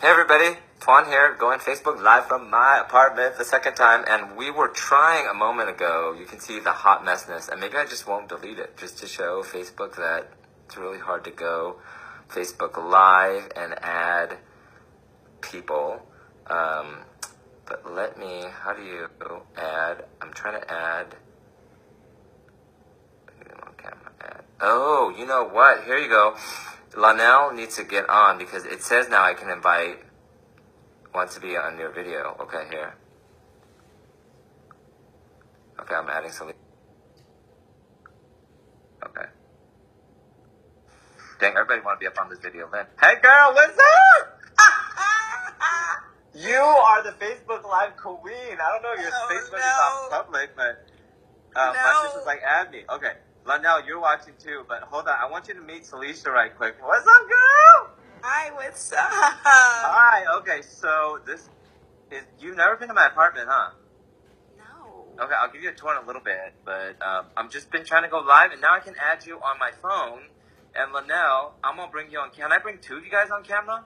Hey everybody, Tuan here, going Facebook Live from my apartment the second time, and we were trying a moment ago, you can see the hot messness, and maybe I just won't delete it, just to show Facebook that it's really hard to go Facebook Live and add people. But let me, how do you add, I'm trying to add, oh, you know what, here you go. Lanelle needs to get on because it says now I can invite, wants to be on your video. Okay, here. Okay, I'm adding something. Okay. Dang, everybody want to be up on this video, Lynn. Hey girl, what's up? You are the Facebook Live queen. I don't know, your Facebook is not public, but my sister's like, add me. Okay. Lanelle, you're watching too, but hold on. I want you to meet Salisha right quick. What's up, girl? Hi, what's up? Hi, okay, so this is, you've never been to my apartment, huh? No. Okay, I'll give you a tour in a little bit, but I'm just been trying to go live, and now I can add you on my phone. And Lanelle, I'm going to bring you on. Can I bring two of you guys on camera?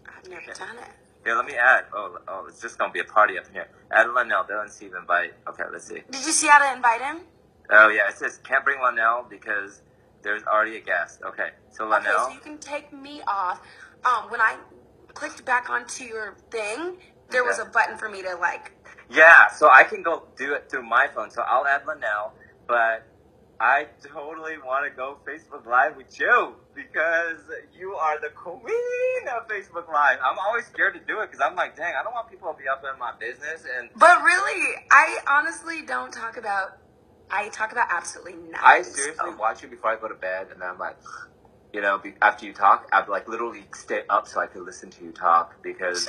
I've never done it. Here, let me add. Oh, it's just going to be a party up in here. Add Lanelle. They'll see the invite. Okay, let's see. Did you see how to invite him? Oh, yeah, it says can't bring Lanelle because there's already a guest. Okay, so Lanelle. Okay, so you can take me off. When I clicked back onto your thing, there was a button for me to like. Yeah, so I can go do it through my phone. So I'll add Lanelle, but I totally want to go Facebook Live with you because you are the queen of Facebook Live. I'm always scared to do it because I'm like, dang, I don't want people to be up in my business. But really, I honestly don't talk about. I talk about absolutely nothing. I seriously watch you before I go to bed, and then I'm like, you know, after you talk, I'd like literally stay up so I could listen to you talk because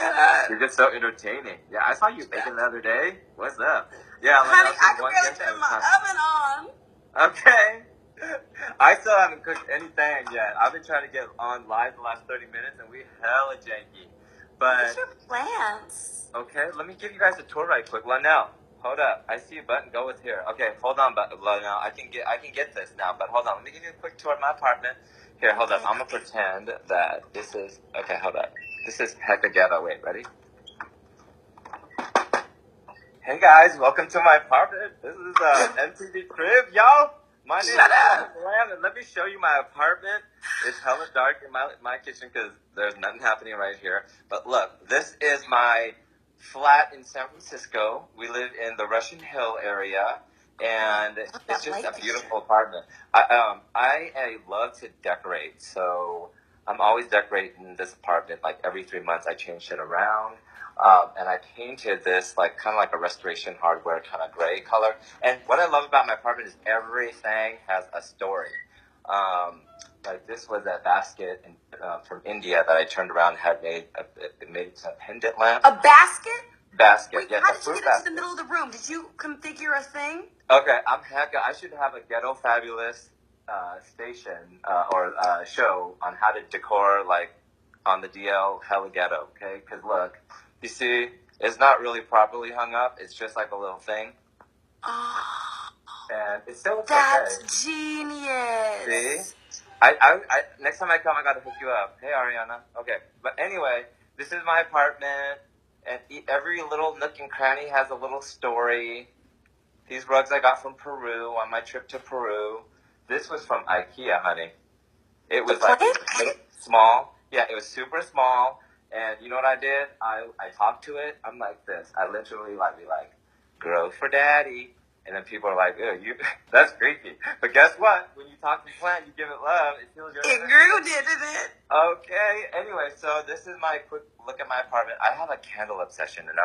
you're just so entertaining. Yeah, I saw you baking the other day. What's up? Yeah, honey, I can barely turn my oven on. Okay. I still haven't cooked anything yet. I've been trying to get on live the last 30 minutes, and we hella janky. But what's your plans? Okay, let me give you guys a tour right quick. Lanelle, hold up. I see a button. Go with here. Okay, hold on, Lanelle. I can get this now, but hold on. Let me give you a quick tour of my apartment. Here, hold up. I'm gonna pretend that this is okay. Hold up. This is hecka ghetto. Wait, ready? Hey guys, welcome to my apartment. This is MTV crib, y'all. My name is Lam, and let me show you my apartment. It's hella dark in my kitchen because there's nothing happening right here. But look, this is my flat in San Francisco. We live in the Russian Hill area, and it's just a beautiful apartment. I love to decorate, so I'm always decorating this apartment. Like every 3 months, I change it around. And I painted this like kind of like a restoration hardware kind of gray color. And what I love about my apartment is everything has a story. Like this was a basket from India that I turned around and had made a pendant lamp. A basket? Basket. Wait, yes, how did you get into the middle of the room? Did you configure a thing? Okay, I should have a Ghetto Fabulous station or show on how to decor like on the DL hella ghetto. Okay, because look. You see, it's not really properly hung up. It's just like a little thing. Oh, and it still looks that's okay. Genius. See? I next time I come, I gotta hook you up. Hey, Ariana. Okay. But anyway, this is my apartment. And every little nook and cranny has a little story. These rugs I got from Peru on my trip to Peru. This was from IKEA, honey. It was like small. Yeah, it was super small. And you know what I did? I talked to it. I'm like this. I literally be like, grow for daddy. And then people are like, ew, that's creepy. But guess what? When you talk to plant, you give it love. It feels your It grew, didn't it? Okay. Anyway, so this is my quick look at my apartment. I have a candle obsession, and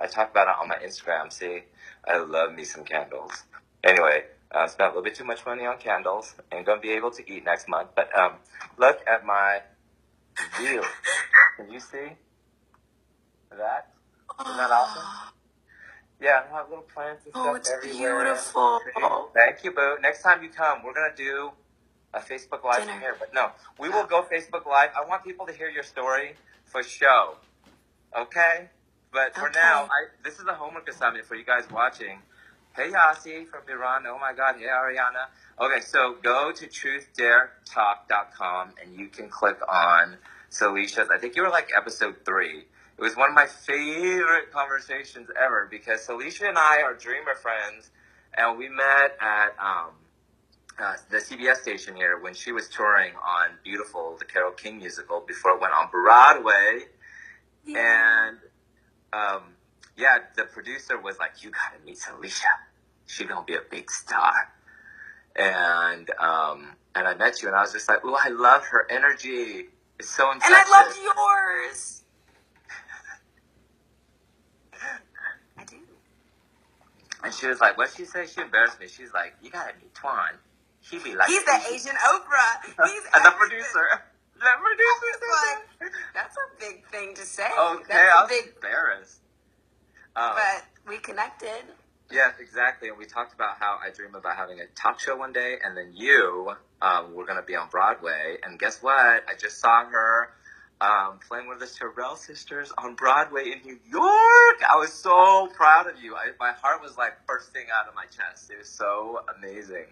I talk about it on my Instagram. See, I love me some candles. Anyway, I spent a little bit too much money on candles. Ain't gonna be able to eat next month. But look at my view. Can you see that? Isn't that awesome? Yeah, I have little plants and stuff it's everywhere. Beautiful. Thank you, boo. Next time you come, we're going to do a Facebook Live from here. But no, we will go Facebook Live. I want people to hear your story for show. Okay? But for now, this is a homework assignment for you guys watching. Hey, Yasi from Iran. Oh, my God. Hey, Ariana. Okay, so go to truthdaretalk.com, and you can click on Salicia's. I think you were like episode 3. It was one of my favorite conversations ever because Celicia and I are Dreamer friends, and we met at the CBS station here when she was touring on Beautiful, the Carole King musical, before it went on Broadway. Yeah. And the producer was like, "You gotta meet Celicia. She's gonna be a big star." And I met you, and I was just like, "Ooh, I love her energy. It's so infectious." And I loved yours. I do. And she was like, "What'd she say?" She embarrassed me. She's like, "You gotta meet Twan. He'd be like, he's the Asian Oprah. He's and the producer." The producer said like, that's a big thing to say. Okay, that's I was embarrassed. But we connected. Yeah, exactly. And we talked about how I dream about having a talk show one day, and then you were going to be on Broadway. And guess what? I just saw her playing with the Terrell sisters on Broadway in New York. I was so proud of you. My heart was like bursting out of my chest. It was so amazing.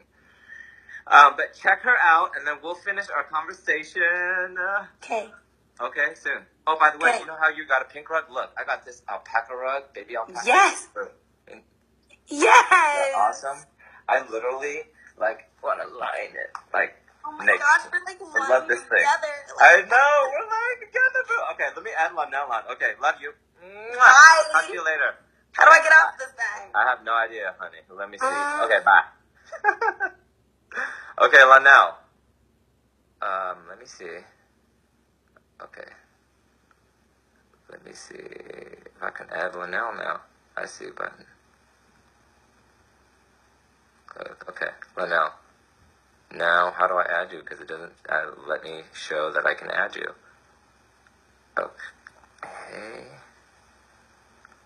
But check her out, and then we'll finish our conversation. Okay. Okay, soon. Oh, by the way, you know how you got a pink rug? Look, I got this alpaca rug, baby alpaca. Yes. Yes. Is that awesome? I literally, want to line it. Oh my gosh, we're I love this thing. together. I know, we're lying together, boo. Okay, let me add Lynell on. Okay, love you. Bye. Talk to you later. How do I get off this thing? I have no idea, honey. Let me see. Okay, bye. Okay, Lynell. Let me see. Okay. Let me see if I can add Lynell now. I see a button. Okay, Lynell. Now, how do I add you? Because it doesn't let me show that I can add you. Okay.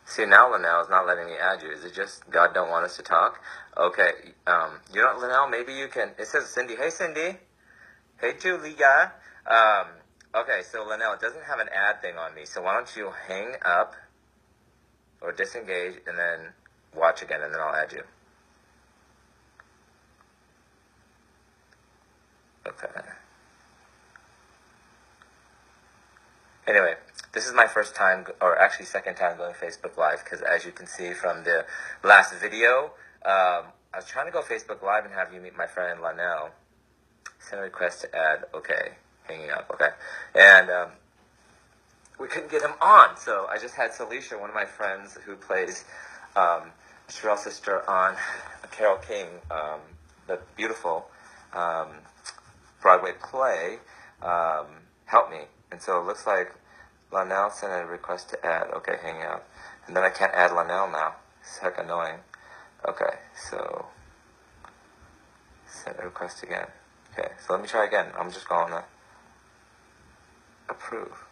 See, now Lynell is not letting me add you. Is it just God don't want us to talk? Okay, you know what, Lynell? Maybe you can... It says Cindy. Hey, Cindy. Hey, Julia. Okay, so Lynell, it doesn't have an ad thing on me, so why don't you hang up or disengage and then watch again, and then I'll add you. Okay. Anyway, this is my first time, or actually second time going Facebook Live, because as you can see from the last video, I was trying to go Facebook Live and have you meet my friend Lynell. Send a request to add. Okay. Hanging up. Okay. And we couldn't get him on, so I just had Celicia, one of my friends who plays Terrell's sister on Carole King, the Beautiful Broadway play, help me. And so it looks like Lynell sent a request to add. Okay, hang out. And then I can't add Lynell now. It's heck annoying. Okay, so send a request again. Okay, so let me try again. I'm just going to approve.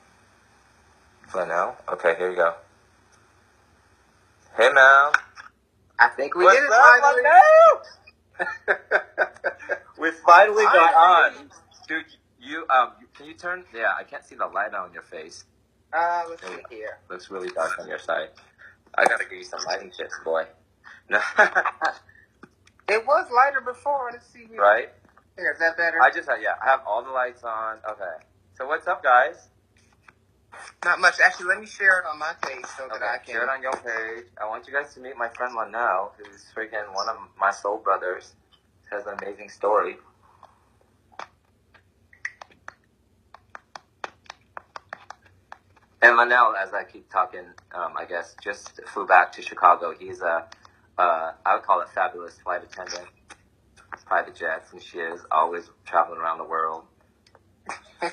Lynell? Okay, here you go. Hey, Mel. I think we did it finally. We finally got on. Dude, you, can you turn? Yeah, I can't see the light on your face. Let's see here. Looks really dark on your side. I gotta give you some lighting tips, boy. No. It was lighter before. Let's see here. Right? Here, is that better? I have all the lights on. Okay. So what's up, guys? Not much. Actually, let me share it on my page so that I can... share it on your page. I want you guys to meet my friend Lynell, who's freaking one of my soul brothers. Has an amazing story. And Lynell, as I keep talking, I guess, just flew back to Chicago. He's I would call it fabulous flight attendant, private jets, and she is always traveling around the world. And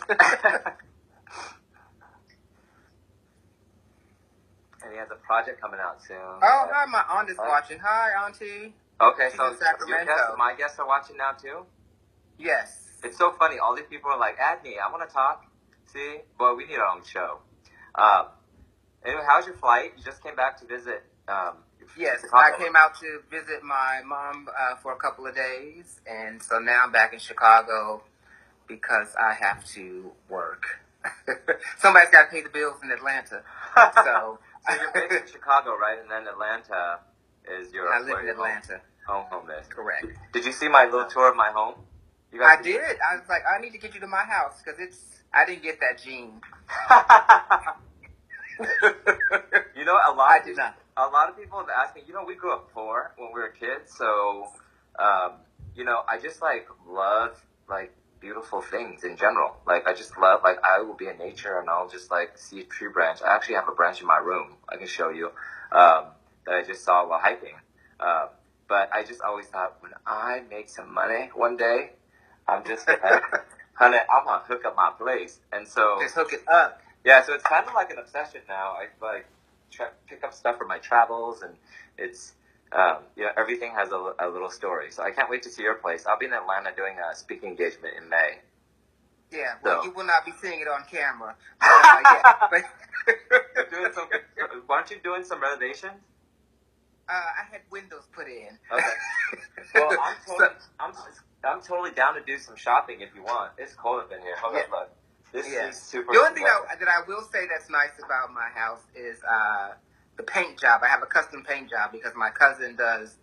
he has a project coming out soon. Oh, hi, my aunt is watching. Hi, Auntie. Okay, She's so in Sacramento. my guests are watching now too? Yes. It's so funny. All these people are like, add me. I want to talk. See? Boy, we need our own show. Anyway, how's your flight? You just came back to visit. Yes, Chicago. I came out to visit my mom for a couple of days, and so now I'm back in Chicago because I have to work. Somebody's got to pay the bills in Atlanta. So you're based in Chicago, right? And then Atlanta is your... I live in Atlanta. Home is. Correct. Did you see my little tour of my home? I did. I was like, I need to get you to my house because it's I didn't get that gene. You know, I did not. A lot of people have asked me, you know, we grew up poor when we were kids, so, you know, I just, like, love, like, beautiful things in general. Like, I just love, like, I will be in nature and I'll just, like, see a tree branch. I actually have a branch in my room I can show you that I just saw while hiking. But I just always thought, when I make some money one day, I'm just gonna, honey, I'm gonna hook up my place. And so, just hook it up. Yeah, so it's kind of like an obsession now. I like pick up stuff for my travels, and it's you know, everything has a little story. So I can't wait to see your place. I'll be in Atlanta doing a speaking engagement in May. Yeah, well, you will not be seeing it on camera. Aren't you doing some renovations? I had windows put in. Okay. Well, I'm totally down to do some shopping if you want. It's cold up in here. Hold on, look. This is super. The only thing that I will say that's nice about my house is the paint job. I have a custom paint job because my cousin does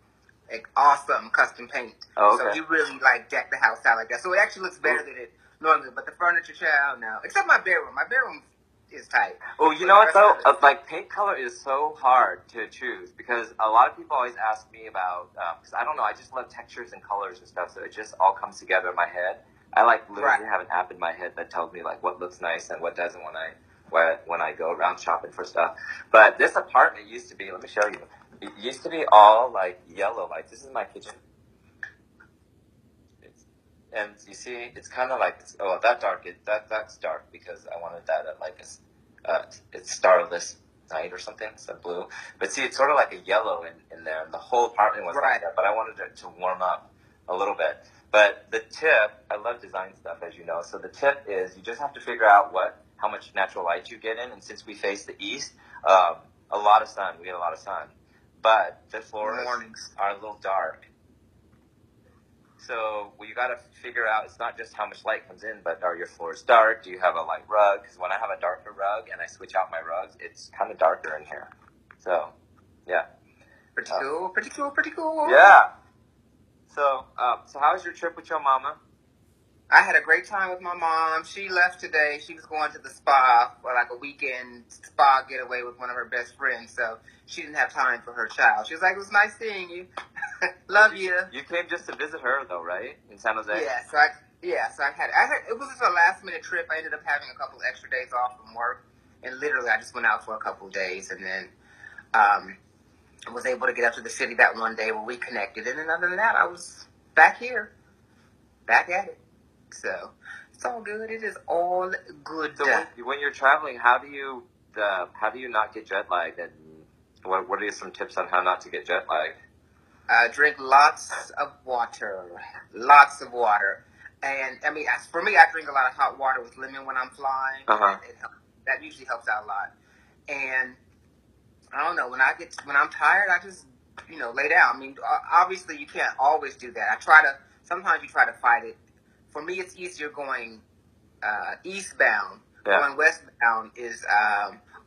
awesome custom paint. Oh, okay. So he really like decked the house out like that. So it actually looks better than it normally. But the furniture, child, no. Except my bedroom. My bedroom is tight. Oh, you know what though? Like paint color is so hard to choose because a lot of people always ask me about. Because I don't know. I just love textures and colors and stuff. So it just all comes together in my head. I like literally have an app in my head that tells me like what looks nice and what doesn't when I go around shopping for stuff. But this apartment used to be, let me show you. It used to be all like yellow lights. This is my kitchen. And you see, it's kind of like, that dark. That's dark because I wanted that at like it's starless night or something. It's a blue. But see, it's sort of like a yellow in there. And the whole apartment was like that. But I wanted it to warm up a little bit. But the tip, I love design stuff, as you know. So the tip is you just have to figure out how much natural light you get in. And since we face the east, a lot of sun. We get a lot of sun. But the floors are a little dark. So you got to figure out, it's not just how much light comes in, but are your floors dark? Do you have a light rug? Because when I have a darker rug and I switch out my rugs, it's kind of darker in here. So, yeah. Pretty cool. Yeah. So how was your trip with your mama? I had a great time with my mom. She left today. She was going to the spa for like a weekend spa getaway with one of her best friends. So she didn't have time for her child. She was like, it was nice seeing you. Love you. You came just to visit her though, right? In San Jose? Yeah. So I had it was just a last minute trip. I ended up having a couple extra days off from work. And literally I just went out for a couple of days and then, was able to get up to the city that one day where we connected. And then other than that, I was back here, back at it. So it's all good. It is all good. So when you're traveling, how do you not get jet lagged? And what are some tips on how not to get jet lagged? Drink lots of water. And I mean, for me, I drink a lot of hot water with lemon when I'm flying. Uh-huh. That usually helps out a lot. And I don't know, when I'm tired, I just, lay down. I mean, obviously you can't always do that. Sometimes you try to fight it. For me, it's easier going eastbound. Yeah. Going westbound is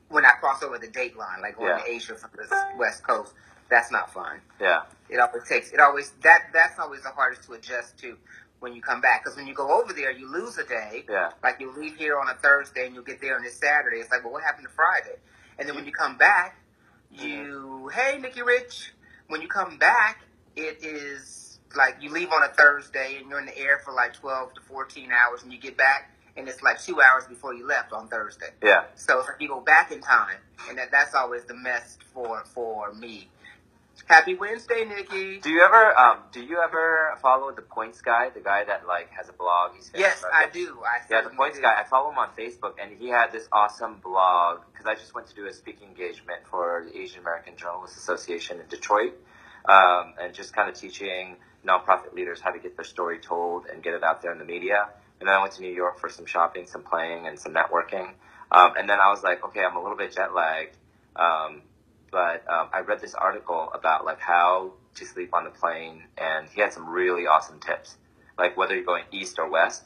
when I cross over the date line, like going to Asia from the west coast. That's not fun. Yeah. That's always the hardest to adjust to when you come back. Because when you go over there, you lose a day. Yeah. Like you leave here on a Thursday and you'll get there on this Saturday. It's like, well, what happened to Friday? And then when you come back, hey, Nikki Rich, when you come back, it is like you leave on a Thursday and you're in the air for like 12 to 14 hours and you get back and it's like 2 hours before you left on Thursday. Yeah. So it's like you go back in time and that's always the mess for me. Happy Wednesday, Nikki. Do you ever follow the Points guy, the guy that like has a blog? Yes, I do. The Points guy. I follow him on Facebook, and he had this awesome blog because I just went to do a speaking engagement for the Asian American Journalists Association in Detroit, and just kind of teaching nonprofit leaders how to get their story told and get it out there in the media. And then I went to New York for some shopping, some playing, and some networking. And then I was like, okay, I'm a little bit jet lagged. But I read this article about like how to sleep on the plane, and he had some really awesome tips, like whether you're going east or west.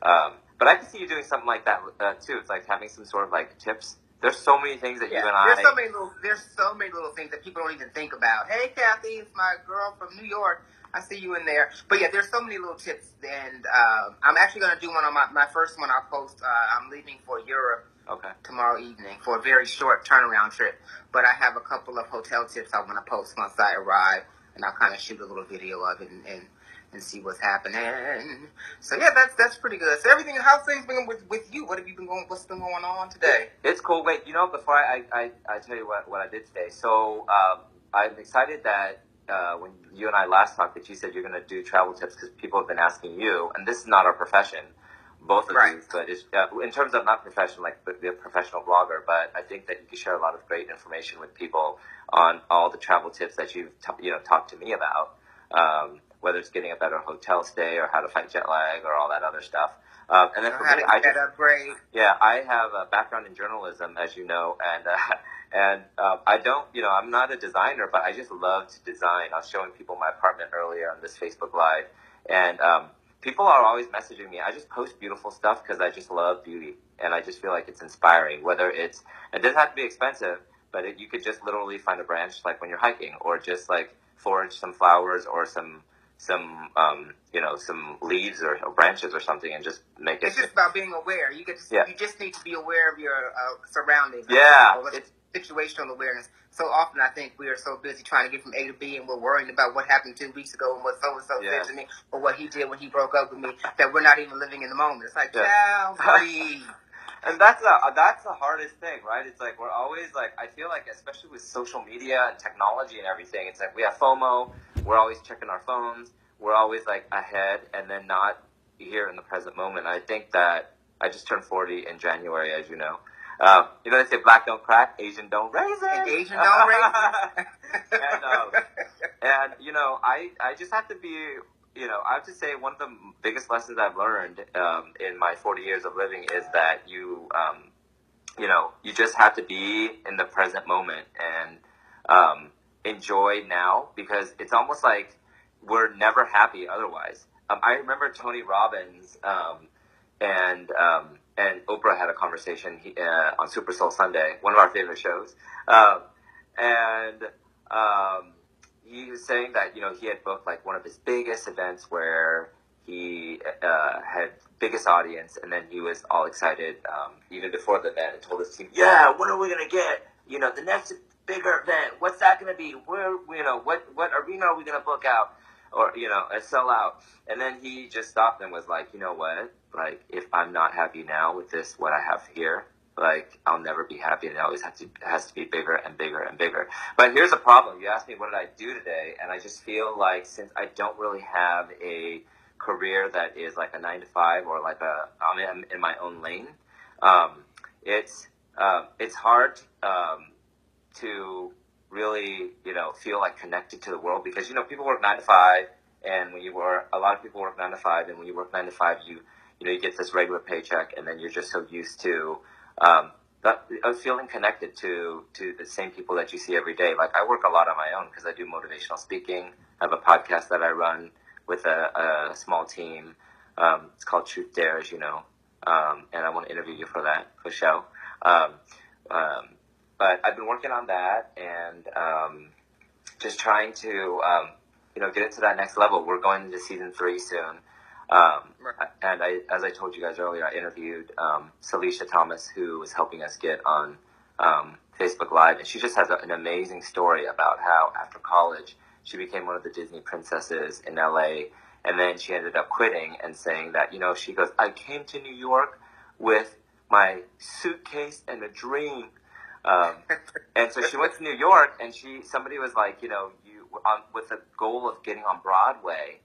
But I can see you doing something like that too. It's like having some sort of like tips there's so many things that you and There's so many little things that people don't even think about. Hey, Kathy, it's my girl from New York. I see you in there. But yeah, there's so many little tips. And I'm actually going to do one on my first one I'll post. I'm leaving for Europe tomorrow evening for a very short turnaround trip. But I have a couple of hotel tips I want to post once I arrive. And I'll kind of shoot a little video of it and see what's happening. So yeah, that's pretty good. So everything, how's things been with you? What's been going on today? It's cool. Wait, before I tell you what I did today. So I'm excited that when you and I last talked, that you said you're going to do travel tips because people have been asking you, and this is not our profession, both of these, but it's in terms of not profession, like the professional blogger, but I think that you can share a lot of great information with people on all the travel tips that you've talked to me about. Whether it's getting a better hotel stay or how to fight jet lag or all that other stuff. And then for me, I have a background in journalism, as you know, and I don't, I'm not a designer, but I just love to design. I was showing people my apartment earlier on this Facebook Live, and people are always messaging me. I just post beautiful stuff because I just love beauty, and I just feel like it's inspiring. Whether it doesn't have to be expensive, but you could just literally find a branch like when you're hiking, or just like forage some flowers or some leaves or branches or something, and just make it. It's just about being aware. You just need to be aware of your surroundings. Yeah. It's situational awareness. So often I think we are so busy trying to get from A to B, and we're worrying about what happened 2 weeks ago and what so-and-so said to me, or what he did when he broke up with me, that we're not even living in the moment. It's like, child, breathe. And that's the hardest thing, right? It's like we're always like, I feel like, especially with social media and technology and everything, it's like we have FOMO. We're always checking our phones. We're always like ahead and then not here in the present moment. I think that I just turned 40 in January, as you know. They say black don't crack, Asian don't raise it. And Asian don't raise it. and I just have to be. I have to say one of the biggest lessons I've learned in my 40 years of living is that you just have to be in the present moment and enjoy now, because it's almost like we're never happy otherwise. I remember Tony Robbins and Oprah had a conversation on Super Soul Sunday, one of our favorite shows, and he was saying that, he had booked like one of his biggest events where he had biggest audience, and then he was all excited even before the event and told his team, when are we going to get, the next bigger event? What's that going to be? Where, what arena are we going to book out? Or, sell out. And then he just stopped and was like, you know what? Like, if I'm not happy now with this, what I have here, like, I'll never be happy, and it always has to be bigger and bigger and bigger. But here's the problem. You asked me, what did I do today? And I just feel like, since I don't really have a career that is like a 9 to 5 or like I'm in my own lane, it's hard to really, feel like connected to the world, because, people work 9 to 5, and a lot of people work 9 to 5, and when you work 9 to 5, you get this regular paycheck, and then you're just so used to feeling connected to the same people that you see every day. Like, I work a lot on my own because I do motivational speaking. I have a podcast that I run with a small team. It's called Truth Dare, as you know, and I want to interview you for that, for show. But I've been working on that and just trying to, get it to that next level. We're going into season 3 soon. And as I told you guys earlier, I interviewed Celicia Thomas, who was helping us get on Facebook Live. And she just has an amazing story about how after college, she became one of the Disney princesses in LA. And then she ended up quitting and saying that, she goes, I came to New York with my suitcase and a dream. And so she went to New York, and somebody was like, with the goal of getting on Broadway,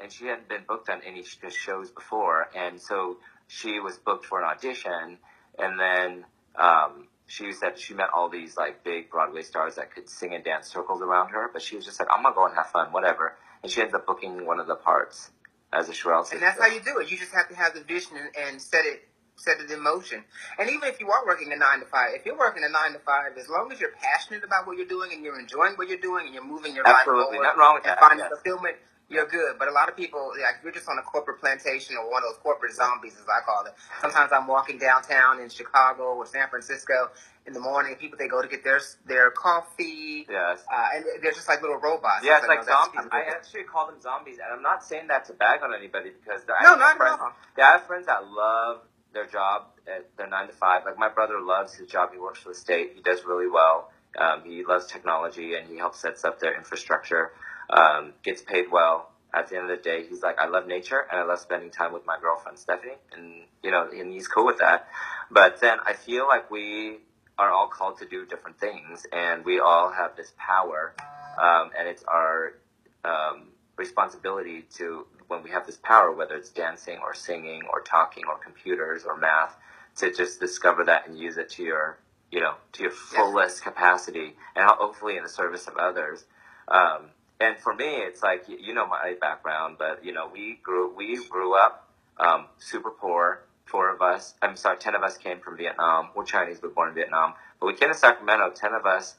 and she hadn't been booked on any shows before, and so she was booked for an audition, and then she said she met all these like big Broadway stars that could sing and dance circles around her, but she was just like, I'm gonna go and have fun, whatever, and she ends up booking one of the parts as a Sherelle sister. And that's how you do it. You just have to have the vision and set it in motion. And even if you are working a 9 to 5, if you're working a 9 to 5, as long as you're passionate about what you're doing and you're enjoying what you're doing and you're moving your life forward, nothing wrong with and that, finding fulfillment, you're good. But a lot of people, like, if you're just on a corporate plantation or one of those corporate zombies, as I call it. Sometimes I'm walking downtown in Chicago or San Francisco in the morning. People, they go to get their coffee. Yes. And they're just like little robots. Yeah, it's like zombies. I actually call them zombies, and I'm not saying that to bag on anybody because I have friends that love their job. They're 9 to 5. Like my brother loves his job. He works for the state. He does really well. He loves technology, and he helps sets up their infrastructure. Gets paid well. At the end of the day, he's like, I love nature, and I love spending time with my girlfriend Stephanie, and and he's cool with that. But then I feel like we are all called to do different things, and we all have this power, and it's our responsibility to, when we have this power, whether it's dancing or singing or talking or computers or math, to just discover that and use it to your fullest capacity, and hopefully in the service of others. And for me, it's like, my background, but we grew up super poor. 10 of us came from Vietnam. We're Chinese, but born in Vietnam. But we came to Sacramento, 10 of us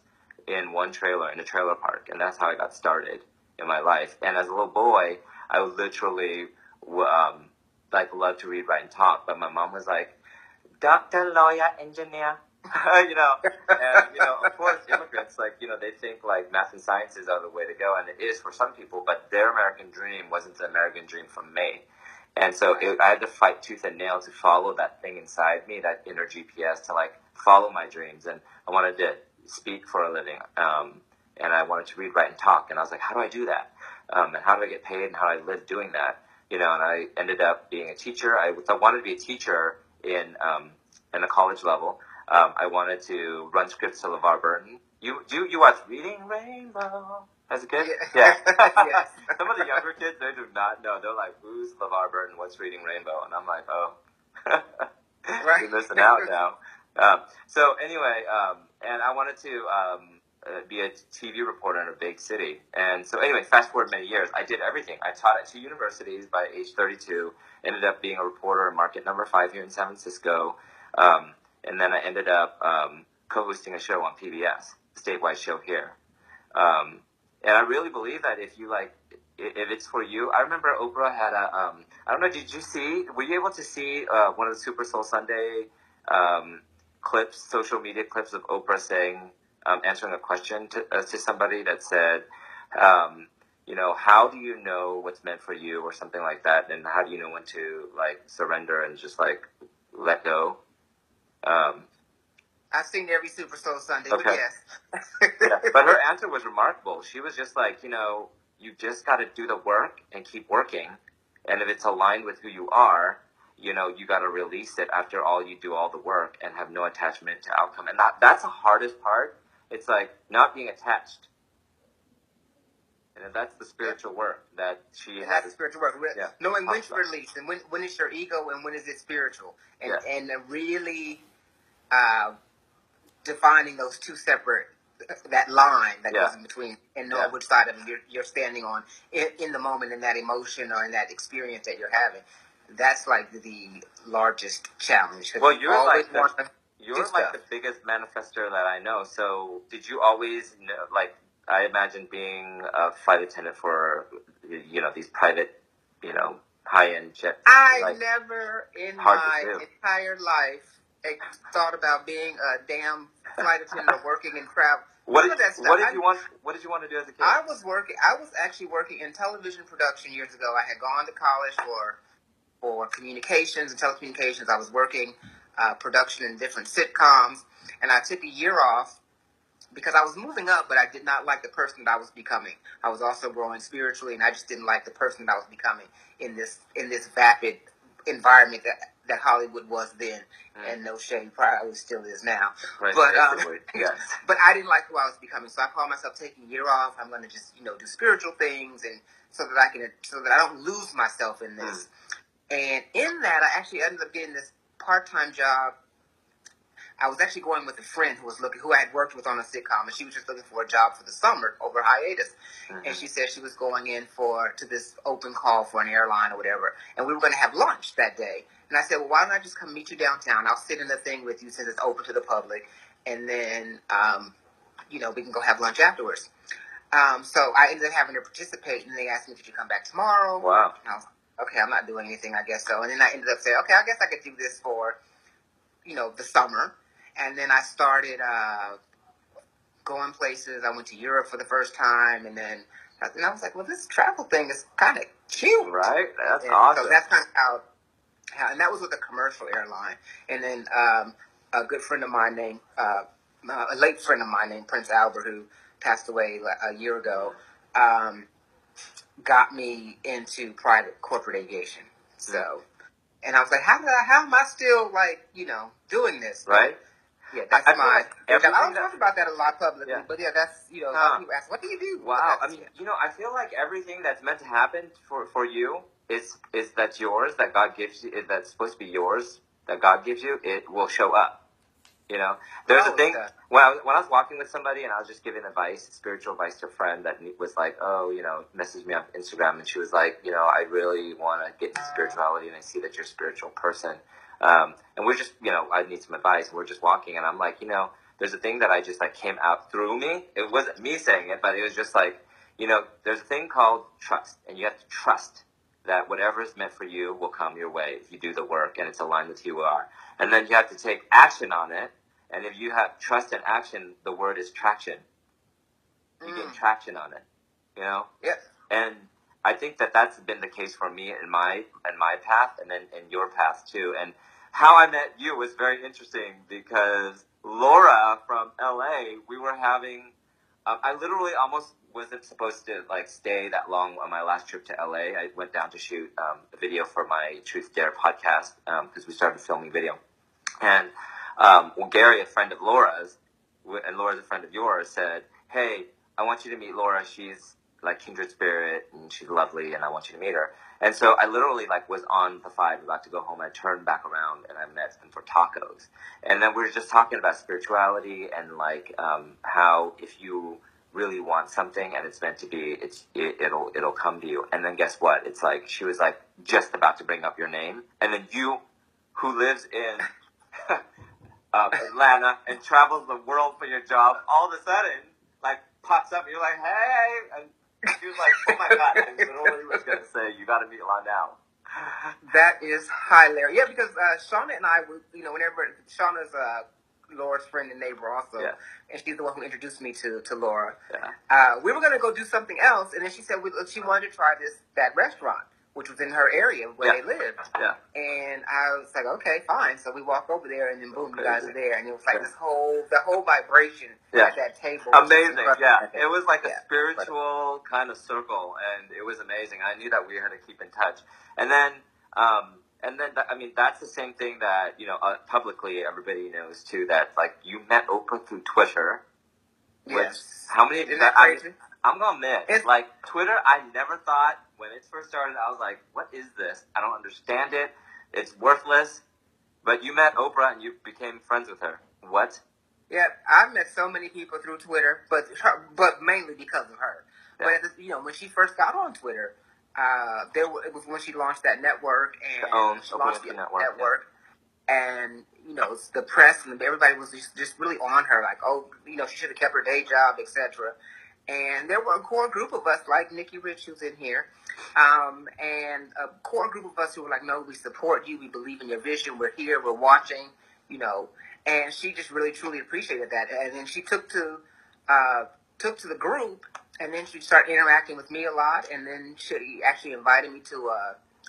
in one trailer, in a trailer park. And that's how I got started in my life. And as a little boy, I would literally, love to read, write, and talk. But my mom was like, doctor, lawyer, engineer. And, of course, immigrants, they think, math and sciences are the way to go. And it is for some people. But their American dream wasn't the American dream for me. And so I had to fight tooth and nail to follow that thing inside me, that inner GPS, to follow my dreams. And I wanted to speak for a living. And I wanted to read, write, and talk. And I was like, how do I do that? And how do I get paid? And how do I live doing that? And I ended up being a teacher. I wanted to be a teacher in a college level. I wanted to run scripts to LeVar Burton. You watched Reading Rainbow as a kid? Yeah. Yes. Some of the younger kids, they do not know. They're like, who's LeVar Burton? What's Reading Rainbow? And I'm like, oh. Right. You're missing out now. So anyway, and I wanted to be a TV reporter in a big city. And so anyway, fast forward many years, I did everything. I taught at 2 universities by age 32, ended up being a reporter in market number 5 here in San Francisco. And then I ended up co-hosting a show on PBS, a statewide show here. And I really believe that if it's for you, I remember Oprah had I don't know, were you able to see one of the Super Soul Sunday clips, social media clips of Oprah saying, answering a question to somebody that said, how do you know what's meant for you, or something like that, and how do you know when to surrender and just let go? I've seen every Super Soul Sunday, okay. But yes. Yeah. But her answer was remarkable. She was just like, you just got to do the work and keep working. And if it's aligned with who you are, you got to release it after all you do all the work and have no attachment to outcome. And that's the hardest part. It's not being attached. And that's the spiritual work that she has. That's the spiritual work. Yeah. Knowing when to release and when is your ego and when is it spiritual. And really defining those two separate, that line that goes in between, and know which side of it you're standing on in the moment, in that emotion or in that experience that you're having. That's the largest challenge. Well, you're the biggest manifester that I know. So did you always know, I imagine being a flight attendant for, these private, high-end jets. I never in my entire life thought about being a damn flight attendant or working in travel. What did you want to do as a kid? I was actually working in television production years ago. I had gone to college for communications and telecommunications. I was working production in different sitcoms, and I took a year off because I was moving up, but I did not like the person that I was becoming. I was also growing spiritually, and I just didn't like the person that I was becoming in this vapid environment that Hollywood was then, and no shade, probably still is now. Right, but yes. But I didn't like who I was becoming, so I called myself taking a year off. I'm going to just do spiritual things, and so that I don't lose myself in this. And in that, I actually ended up getting this part-time job. I was actually going with a friend who I had worked with on a sitcom, and she was just looking for a job for the summer over hiatus. Mm-hmm. And she said she was going in to this open call for an airline or whatever, and we were going to have lunch that day. And I said, well, why don't I just come meet you downtown? I'll sit in the thing with you since it's open to the public, and then we can go have lunch afterwards. So I ended up having to participate, and they asked me, "Could you come back tomorrow?" Wow. And I was like, "Okay, I'm not doing anything, I guess so." And then I ended up saying, "Okay, I guess I could do this for, the summer." And then I started going places. I went to Europe for the first time, and then I was like, "Well, this travel thing is kind of cute, right?" That's and awesome. So that's kind of how, and that was with a commercial airline. And then a good friend of mine named a late friend of mine named Prince Albert, who passed away a year ago, got me into private corporate aviation. So, and I was like, how am I still doing this? Right. Yeah, that's I my. I don't that, talk about that a lot publicly, but that's a lot of people ask, what do you do? Wow, I mean, I feel like everything that's meant to happen for you is that's yours, that God gives you, that's supposed to be yours, that God gives you, it will show up. There's a thing when I was walking with somebody and I was just giving advice, spiritual advice to a friend that was like, messaged me on Instagram, and she was like, I really want to get into spirituality, and I see that you're a spiritual person. And we're just, I need some advice. And we're just walking, and I'm like, there's a thing that I just came out through me. It wasn't me saying it, but it was just like, there's a thing called trust, and you have to trust that whatever is meant for you will come your way if you do the work and it's aligned with who you are. And then you have to take action on it. And if you have trust and action, the word is traction. You get traction on it, Yep. And I think that that's been the case for me in my path, and then in your path too. And how I met you was very interesting because Laura from LA, we were having. I literally almost wasn't supposed to stay that long on my last trip to LA. I went down to shoot a video for my Truth Dare podcast because we started filming video, and. Gary, a friend of Laura's, and Laura's a friend of yours, said, "Hey, I want you to meet Laura. She's like kindred spirit, and she's lovely, and I want you to meet her." And so I literally was on the 5 about to go home. I turned back around and I met them for tacos. And then we were just talking about spirituality and how if you really want something and it's meant to be, it'll come to you. And then guess what? It's she was just about to bring up your name, and then you, who lives in Atlanta and travels the world for your job, all of a sudden, pops up, and you're like, "Hey," and she was like, "Oh my God," and literally was going to say, "You got to meet Londell." That is hilarious. Yeah, because Shauna and I, whenever Shauna's Laura's friend and neighbor also, and she's the one who introduced me to Laura. Yeah. We were going to go do something else, and then she said she wanted to try that restaurant, which was in her area where they lived. Yeah. And I was like, okay, fine. So we walk over there, and then boom, you guys are there, and it was the whole vibration at that table. Amazing, yeah. It was a spiritual kind of circle, and it was amazing. I knew that we had to keep in touch, and then that's the same thing that publicly everybody knows too. That you met Oprah through Twitter. Yes. How many? Isn't that crazy? I'm gonna admit, Twitter, I never thought when it first started, I was like, what is this? I don't understand it. It's worthless. But you met Oprah and you became friends with her. What? Yeah, I've met so many people through Twitter, but mainly because of her. Yeah. But when she first got on Twitter, it was when she launched that network, and she launched the network. And, the press and everybody was just really on her, she should have kept her day job, etc. And there were a core group of us, like Nikki Rich, who's in here, and a core group of us who were like, no, we support you, we believe in your vision, we're here, we're watching, and she just really, truly appreciated that. And then she took to the group, and then she started interacting with me a lot, and then she actually invited me to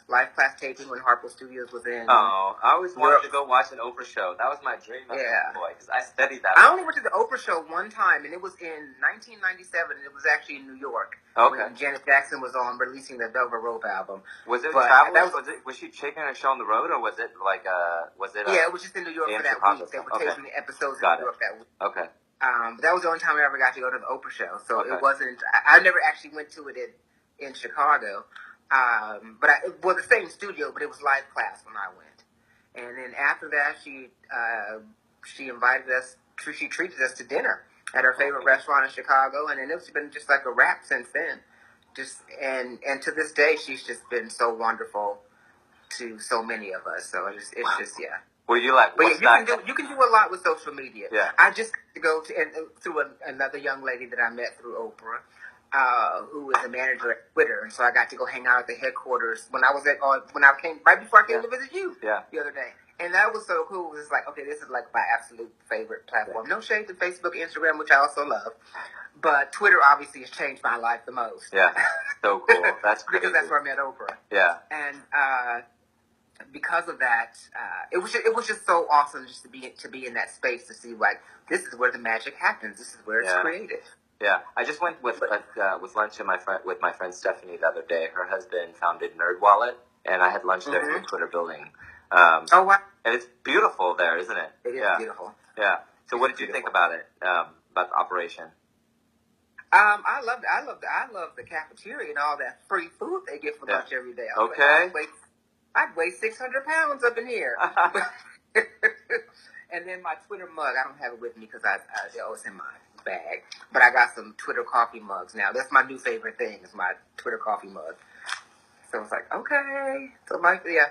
live class taping when Harpo Studios was in. Oh, I always wanted to go watch an Oprah show. That was my dream as a boy, because I studied that. I only went to the Oprah show one time, and it was in 1997, and it was actually in New York. Okay. When Janet Jackson was on releasing the Velvet Rope album. Was it traveling? Was she taking a show on the road, or was it Yeah, it was just in New York for that week. They were taping the episodes in New York that week. Okay. That was the only time I ever got to go to the Oprah show. So it wasn't. I never actually went to it in Chicago. The same studio, but it was live class when I went. And then after that, she invited us. She treated us to dinner at her favorite restaurant in Chicago, and then it's been just like a wrap since then. And to this day, she's just been so wonderful to so many of us. So it's just Were you like? But you can do a lot with social media. Yeah. I just go through another young lady that I met through Oprah. who is a manager at Twitter, and so I got to go hang out at the headquarters when I came right before I came to visit you the other day, and that was so cool. It was like, okay, this is like my absolute favorite platform. No shade to Facebook, Instagram, which I also love, but Twitter obviously has changed my life the most. Yeah, so cool. That's crazy. Because that's where I met Oprah. Yeah, and because of that, it was just so awesome just to be in that space to see like this is where the magic happens. This is where it's created. Yeah, I just went with lunch with my friend Stephanie the other day. Her husband founded NerdWallet, and I had lunch there in the Twitter building. Oh wow! And it's beautiful there, isn't it? It is beautiful. Yeah. So, what did you think about it? About the operation? I love the cafeteria and all that free food they get for lunch every day. I'd weigh 600 pounds up in here. And then my Twitter mug, I don't have it with me because it's in my bag. But I got some Twitter coffee mugs now. That's my new favorite thing, is my Twitter coffee mug. So it's like, okay. So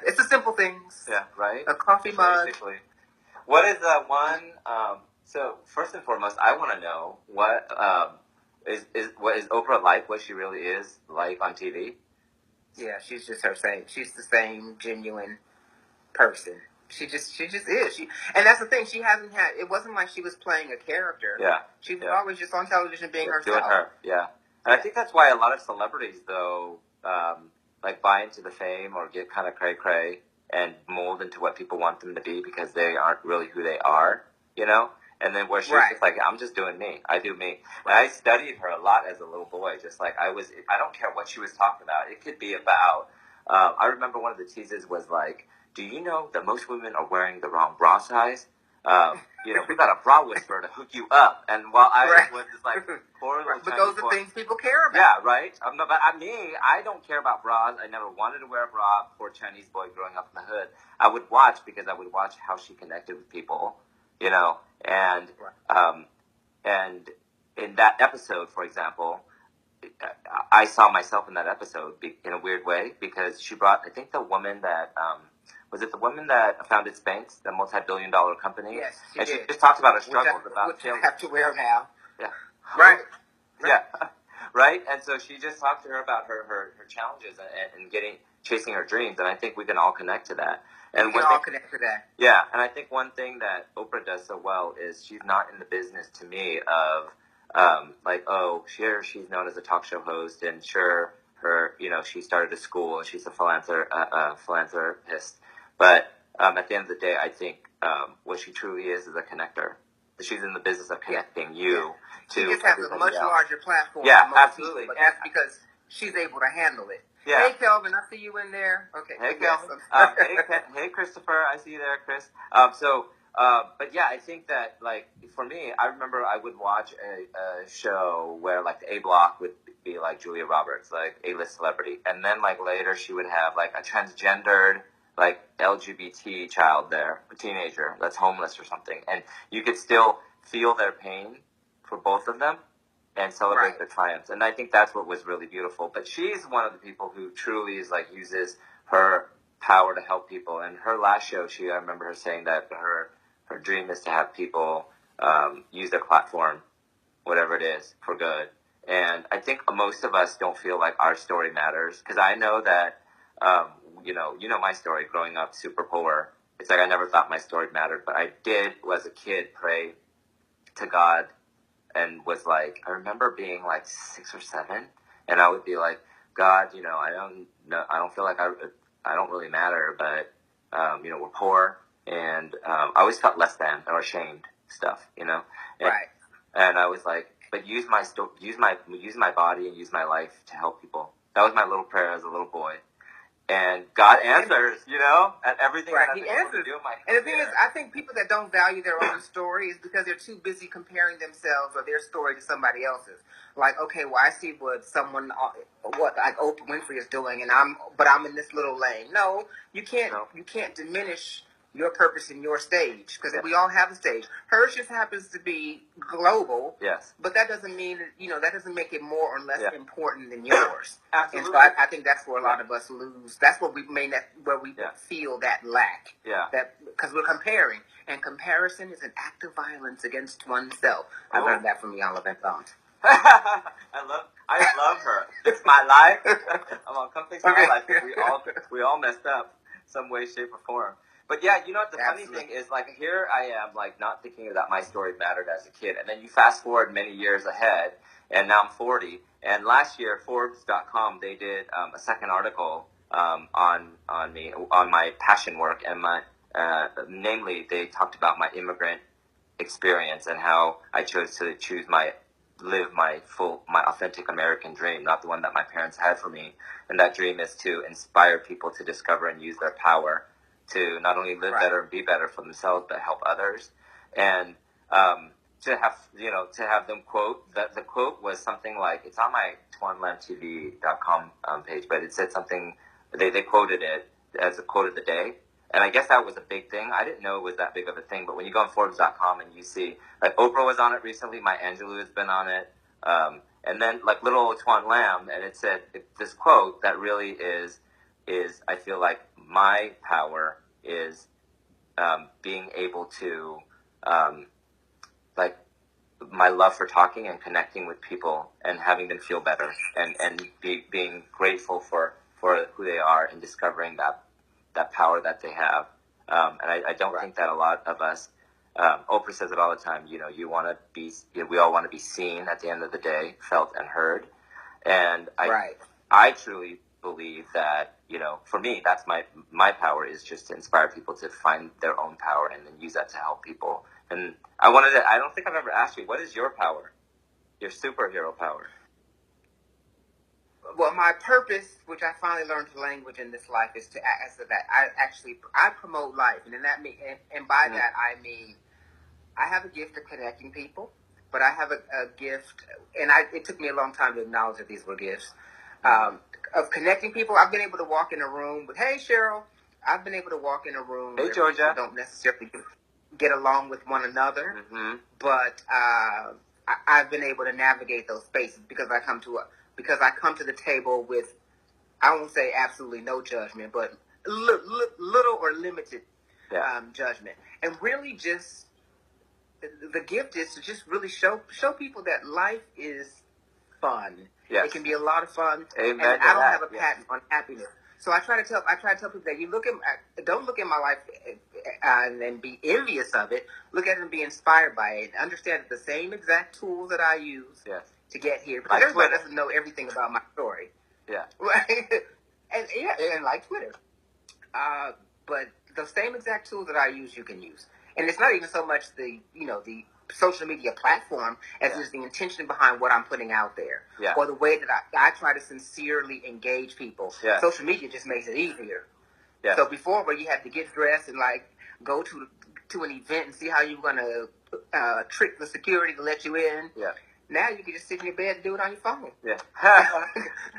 it's the simple things. Yeah, right? A coffee mug. Basically. What is one, so first and foremost, I want to know what is Oprah like, what she really is like on TV? Yeah, she's just her same. She's the same genuine person. She just is. And that's the thing. She hasn't had. It wasn't like she was playing a character. Yeah. She was always just on television being herself. Doing her. Yeah. And I think that's why a lot of celebrities, though, like buy into the fame or get kind of cray and mold into what people want them to be because they aren't really who they are. You know. And then where she's just like, I'm just doing me. I do me. And I studied her a lot as a little boy. Just like I don't care what she was talking about. It could be about, I remember one of the teases was like, do you know that most women are wearing the wrong bra size? We got a bra whisperer to hook you up. And while I was just like, poor little but those are things people care about. Yeah, right? I don't care about bras. I never wanted to wear a bra. Poor Chinese boy growing up in the hood. I would watch because I would watch how she connected with people, you know. And in that episode, for example, I saw myself in that episode in a weird way because she brought, I think, the woman that was it the woman that founded Spanx, the multi-billion-dollar company? Yes, she just talked about her struggles which I have to wear now. Yeah, right. Yeah, right. And so she just talked to her about her challenges and chasing her dreams, and I think we can all connect to that. And we can all connect to that. Yeah, and I think one thing that Oprah does so well is she's not in the business, to me, of she's known as a talk show host, and sure, she started a school, and she's a philanthropist. But at the end of the day, I think what she truly is a connector. She's in the business of connecting you to. She just has a much larger platform. Yeah, absolutely. People, but that's because she's able to handle it. Yeah. Hey, Kelvin, I see you in there. Okay. Hey, Kelvin. Hey, Christopher, I see you there, Chris. But yeah, I think that, like, for me, I remember I would watch a show where, like, the A block would be, like, Julia Roberts, like, A-list celebrity. And then, like, later she would have, like, a transgendered, like, LGBT child there, a teenager that's homeless or something. And you could still feel their pain for both of them and celebrate their triumphs. And I think that's what was really beautiful. But she's one of the people who truly is, like, uses her power to help people. And her last show, I remember her saying that her dream is to have people use their platform, whatever it is, for good. And I think most of us don't feel like our story matters. Because I know that, you know my story, growing up super poor. It's like I never thought my story mattered. But I did, as a kid, pray to God and was like, I remember being like 6 or 7. And I would be like, God, I don't feel like I don't really matter. But, we're poor. And I always felt less than or ashamed stuff, And I was like, but use my body and use my life to help people. That was my little prayer as a little boy. And God answers, at everything that He answers. And the thing is, I think people that don't value their own story is because they're too busy comparing themselves or their story to somebody else's. Like, okay, well, I see what like Oprah Winfrey is doing, but I'm in this little lane. No, you can't diminish your purpose in your stage, because we all have a stage. Hers just happens to be global. Yes. But that doesn't mean, that doesn't make it more or less important than yours. Absolutely. And so I think that's where a lot of us lose. That's what we feel that lack. Yeah. Because we're comparing, and comparison is an act of violence against oneself. I learned that from Jan Levent. I love her. It's my life. I'm on come fix my Okay. life. We all messed up some way, shape, or form. But yeah, you know what the funny thing is, like, here I am, like, not thinking that my story mattered as a kid. And then you fast forward many years ahead, and now I'm 40. And last year, Forbes.com, they did a second article on me, on my passion work, and namely, they talked about my immigrant experience and how I chose to live my authentic American dream, not the one that my parents had for me. And that dream is to inspire people to discover and use their power to not only live better and be better for themselves, but help others. And to have them quote, the quote was something like, it's on my TwanLambTV.com page, but it said something, they quoted it as a quote of the day. And I guess that was a big thing. I didn't know it was that big of a thing, but when you go on Forbes.com and you see, like, Oprah was on it recently, Maya Angelou has been on it, and then, like, little old Twan Lamb, and it said this quote that really is I feel like my power is being able to, like, my love for talking and connecting with people and having them feel better and being grateful for who they are and discovering that power that they have. And I don't think that a lot of us, Oprah says it all the time, we all want to be seen at the end of the day, felt and heard. And I truly believe that, for me, that's my power, is just to inspire people to find their own power and then use that to help people. And I don't think I've ever asked you, what is your power? Your superhero power? Well, my purpose, which I finally learned to language in this life, is to answer that. I promote life, and by that I mean I have a gift of connecting people, but I have a gift, and it took me a long time to acknowledge that these were gifts of connecting people. I've been able to walk in a room with, hey Cheryl, I've been able to walk in a room hey where Georgia, people don't necessarily get along with one another, but I've been able to navigate those spaces because I come to the table with, I won't say absolutely no judgment, but little or limited judgment. And really just, the gift is to just really show people that life is fun. Yes. It can be a lot of fun. Amen. And I don't have a patent on happiness. So I try to tell people that don't look at my life and be envious of it. Look at it and be inspired by it. Understand that the same exact tools that I use to get here. Because everybody doesn't know everything about my story. Yeah. Right? and like Twitter. But the same exact tools that I use, you can use. And it's not even so much the social media platform as is the intention behind what I'm putting out there. Yeah. Or the way that I try to sincerely engage people. Yeah. Social media just makes it easier. Yeah. So before, where you had to get dressed and like go to an event and see how you were going to trick the security to let you in. Yeah. Now you can just sit in your bed and do it on your phone. Yeah.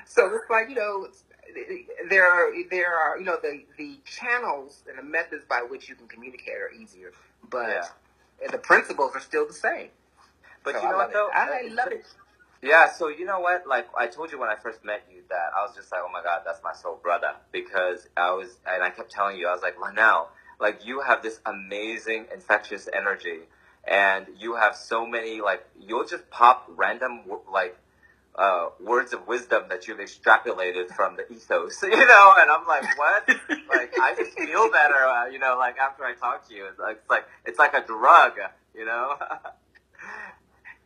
So it's like, there are the channels and the methods by which you can communicate are easier, but the principles are still the same. But so you know what though? I love it. Yeah, so you know what? Like, I told you when I first met you that I was just like, oh my God, that's my soul brother. Because I kept telling you, I was like, Lanelle, like, you have this amazing, infectious energy. And you have so many, like, you'll just pop random, like, words of wisdom that you've extrapolated from the ethos, and I'm like, what? Like, I just feel better, like, after I talk to you. It's like a drug,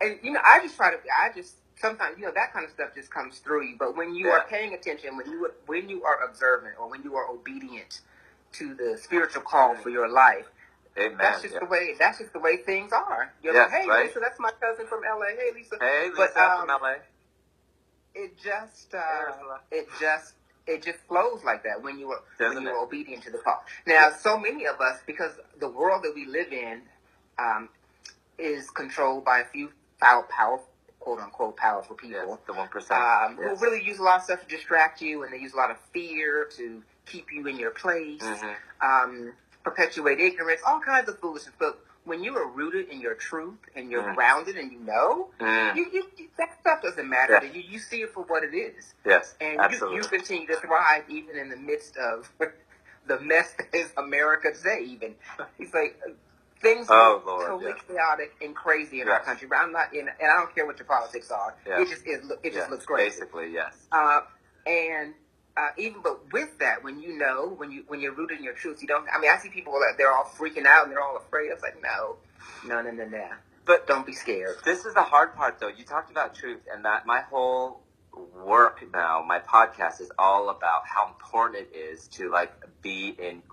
And, I just sometimes, that kind of stuff just comes through you. But when you are paying attention, when you are observant, or when you are obedient to the spiritual call for your life, amen. That's just the way things are. Like, hey, right? Lisa, that's my cousin from LA. Hey, Lisa. Hey, Lisa from LA. It just flows like that when you are obedient to the call. Now, so many of us, because the world that we live in is controlled by a few quote unquote powerful people, the 1%, who really use a lot of stuff to distract you, and they use a lot of fear to keep you in your place, perpetuate ignorance, all kinds of foolishness. But when you are rooted in your truth and you're grounded and you that stuff doesn't matter to you. You see it for what it is. Yes, and absolutely. You continue to thrive even in the midst of the mess that is America today. Even he's like, Things Oh, look Lord, totally yes. chaotic and crazy in our Yes. country, but I'm not in, and I don't care what your politics are. Yeah. It just looks crazy. Basically, yes. And even but with that, when you're rooted in your truth, you don't. I mean, I see people that they're all freaking out and they're all afraid. It's like no. But don't be scared. This is the hard part, though. You talked about truth, and that my whole work now, my podcast is all about how important it is to like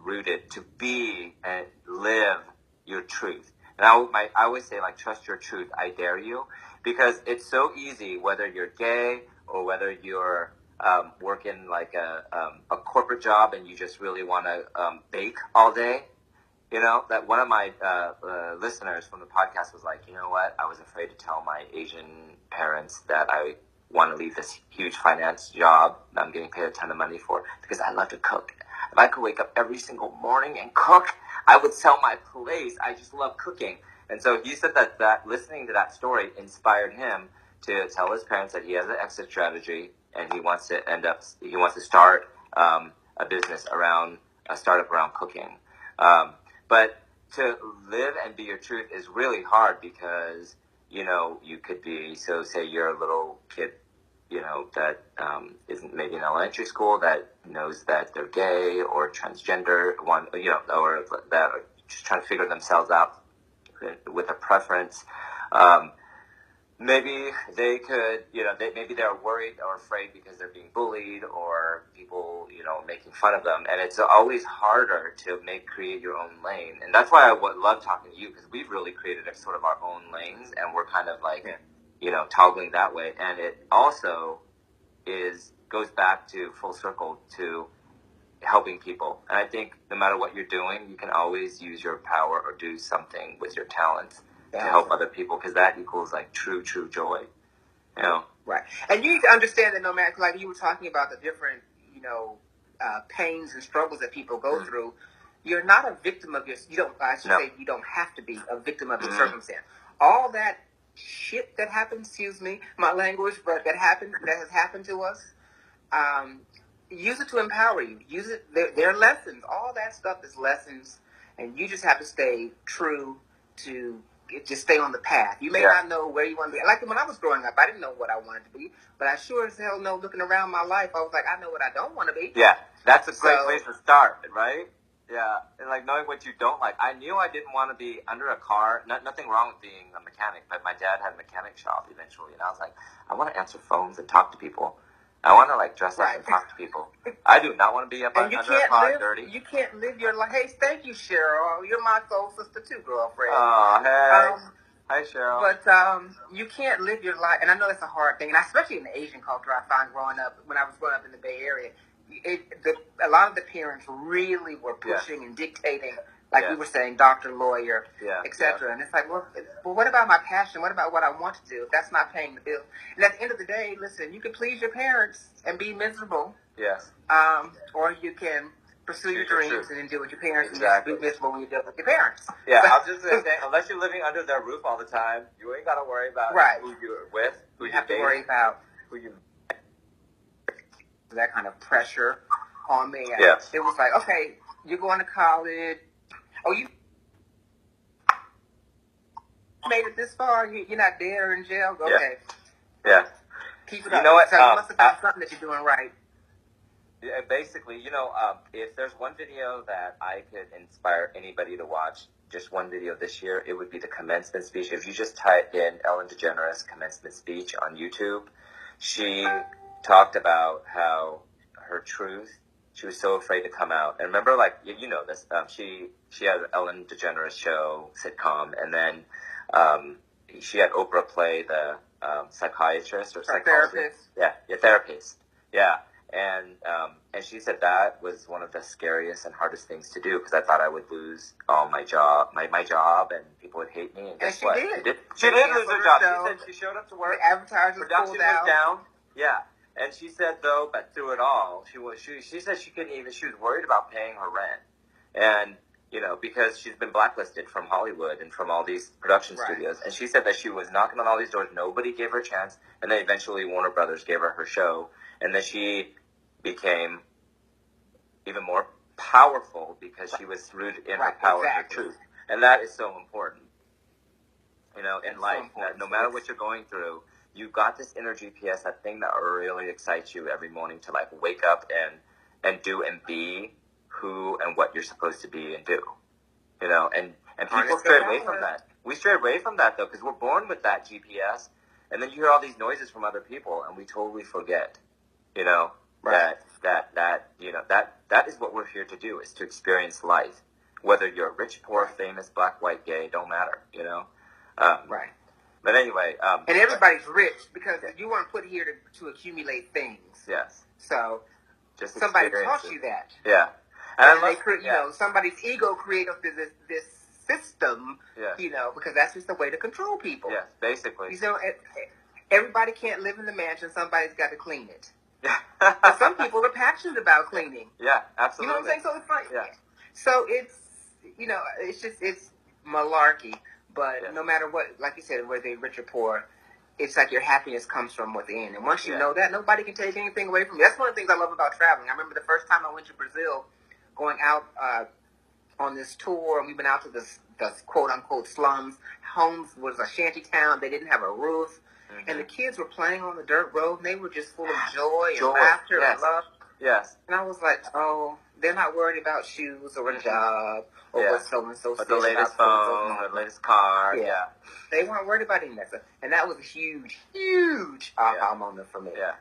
rooted, to be and live your truth. And I always say, like, trust your truth. I dare you, because it's so easy, whether you're gay or whether you're working like a corporate job and you just really want to bake all day. You know, that one of my listeners from the podcast was like, you know what? I was afraid to tell my Asian parents that I want to leave this huge finance job that I'm getting paid a ton of money for because I love to cook. If I could wake up every single morning and cook, I would sell my place. I just love cooking. And so he said that listening to that story inspired him to tell his parents that he has an exit strategy and he wants to start a business a startup around cooking. But to live and be your truth is really hard because, you know, you could be, so say you're a little kid, you know, that isn't maybe in elementary school that knows that they're gay or transgender, or that are just trying to figure themselves out with a preference. Maybe they could, you know, maybe they're worried or afraid because they're being bullied or people, you know, making fun of them. And it's always harder to create your own lane. And that's why I love talking to you, because we've really created a sort of our own lanes and we're kind of like, you know, toggling that way. And it also goes back to full circle to helping people. And I think no matter what you're doing, you can always use your power or do something with your talents to help other people, because that equals like true joy, you know. Right, and you need to understand that no matter, like you were talking about the different, you know, pains and struggles that people go through, you're not a victim of your. You don't. I should say you don't have to be a victim of your circumstance. All that shit that happens, excuse me, my language, but that has happened to us. Use it to empower you. Use it. They're lessons. All that stuff is lessons, and you just have to stay true to. Just stay on the path. You may not know where you want to be. Like when I was growing up, I didn't know what I wanted to be, but I sure as hell know, looking around my life, I was like, I know what I don't want to be. Yeah, that's a great place to start, right? Yeah, and like knowing what you don't like. I knew I didn't want to be under a car. Nothing wrong with being a mechanic, but my dad had a mechanic shop eventually, and I was like, I want to answer phones and talk to people. I want to like dress up and talk to people. I do not want to be up under a car dirty. You can't live your life. Hey, thank you, Cheryl. You're my soul sister too, girlfriend. Oh, hey. Hi, Cheryl. But you can't live your life, and I know that's a hard thing, and especially in the Asian culture, I found when I was growing up in the Bay Area, a lot of the parents really were pushing and dictating, like we were saying, doctor, lawyer, etc. And it's like, well, what about my passion? What about what I want to do if that's not paying the bill? And at the end of the day, listen, you can please your parents and be miserable. Yes. Or you can pursue your dreams and then deal with your parents and Exactly. just be miserable when you deal with your parents. Yeah, I'm just saying, unless you're living under their roof all the time, you ain't got to worry about who you're with, who you have to worry about who you. That kind of pressure on me. Yeah. It was like, okay, you're going to college. Oh, you made it this far. You're not dead or in jail. Okay. Yeah. Keep it up. You know what? So you must have found something that you're doing right. Yeah, basically, you know, if there's one video that I could inspire anybody to watch, just one video this year, it would be the commencement speech. If you just type in Ellen DeGeneres commencement speech on YouTube, she talked about how her truth, she was so afraid to come out. And remember, like, you know this, she had an Ellen DeGeneres show, sitcom, and then she had Oprah play the psychiatrist or psychologist. Therapist. Yeah, your therapist. Yeah. And she said that was one of the scariest and hardest things to do because I thought I would lose all my job, my job, and people would hate me. And guess what? She did lose her job. She said she showed up to work. The advertisers production pulled out. was down. Yeah. And she said though, but through it all, she said she couldn't even. She was worried about paying her rent, and you know because she's been blacklisted from Hollywood and from all these production studios. And she said that she was knocking on all these doors. Nobody gave her a chance, and then eventually Warner Brothers gave her show, and then she became even more powerful because she was rooted in her power and her truth. And that is so important, you know, in That's life. so important. No matter what you're going through, you've got this inner GPS, that thing that really excites you every morning to like wake up and do and be who and what you're supposed to be and do, you know, and people stray away from that. We stray away from that though, because we're born with that GPS, and then you hear all these noises from other people, and we totally forget, you know, Right. that you know, that is what we're here to do, is to experience life, whether you're rich, poor, famous, black, white, gay, don't matter, you know. Right. But anyway, and everybody's rich because you weren't put here to accumulate things. Yes. So Just somebody taught you that. Yeah. And you know, somebody's ego created this system, you know, because that's just the way to control people. Yes, basically. You know, everybody can't live in the mansion. Somebody's got to clean it. But some people are passionate about cleaning. Yeah, absolutely. You know what I'm saying? So it's like, yeah. So it's, you know, it's malarkey. But no matter what, like you said, whether they're rich or poor, it's like your happiness comes from within. And once you know that, nobody can take anything away from you. That's one of the things I love about traveling. I remember the first time I went to Brazil, going out on this tour, and we've been out to the quote-unquote slums. Homes was a shanty town. They didn't have a roof. Mm-hmm. And the kids were playing on the dirt road, and they were just full of joy and laughter and love. Yes. And I was like, oh, they're not worried about shoes or a job or what so-and-so said. Or the latest phone or the latest car. Yeah. They weren't worried about any of that stuff. And that was a huge, huge aha moment for me. Yeah.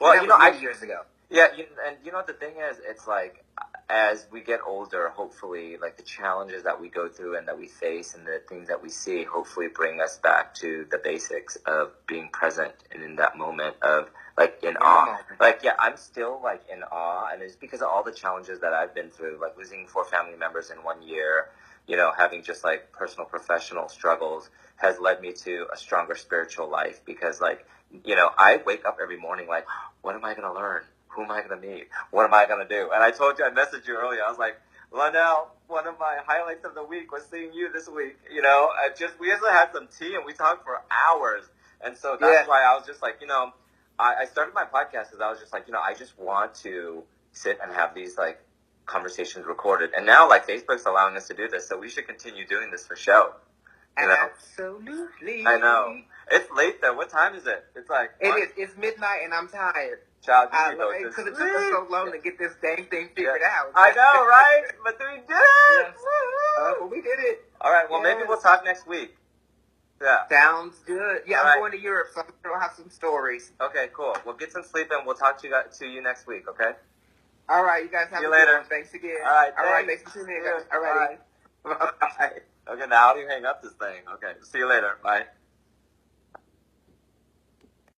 Well, you know, years ago. Yeah, and you know what the thing is? It's like, as we get older, hopefully, like the challenges that we go through and that we face and the things that we see, hopefully bring us back to the basics of being present and in that moment of, like, in awe. Like, yeah, I'm still, like, in awe, and it's because of all the challenges that I've been through, like losing 4 family members in 1 year, you know, having just, like, personal, professional struggles has led me to a stronger spiritual life because, like, you know, I wake up every morning like, what am I going to learn? Who am I going to meet? What am I going to do? And I told you, I messaged you earlier. I was like, Lionel, one of my highlights of the week was seeing you this week. You know, we also had some tea and we talked for hours. And so that's why I was just like, you know, I started my podcast because I was just like, you know, I just want to sit and have these like conversations recorded. And now like Facebook's allowing us to do this. So we should continue doing this for show. You know? Absolutely. I know. It's late though. What time is it? It's like it is. It's midnight and I'm tired. Child, because it took us so long to get this dang thing figured out. I know, right? But we did it. Yes. But we did it. All right. Well, maybe we'll talk next week. Yeah. Sounds good. Yeah, I'm going to Europe, so I'm sure I'll have some stories. Okay, cool. We'll get some sleep and we'll talk to you next week. Okay. All right. You guys have See you later. One. Thanks again. All right. All right. Thanks for tuning in. All right. Bye. Okay. Now how do you hang up this thing? Okay. See you later. Bye.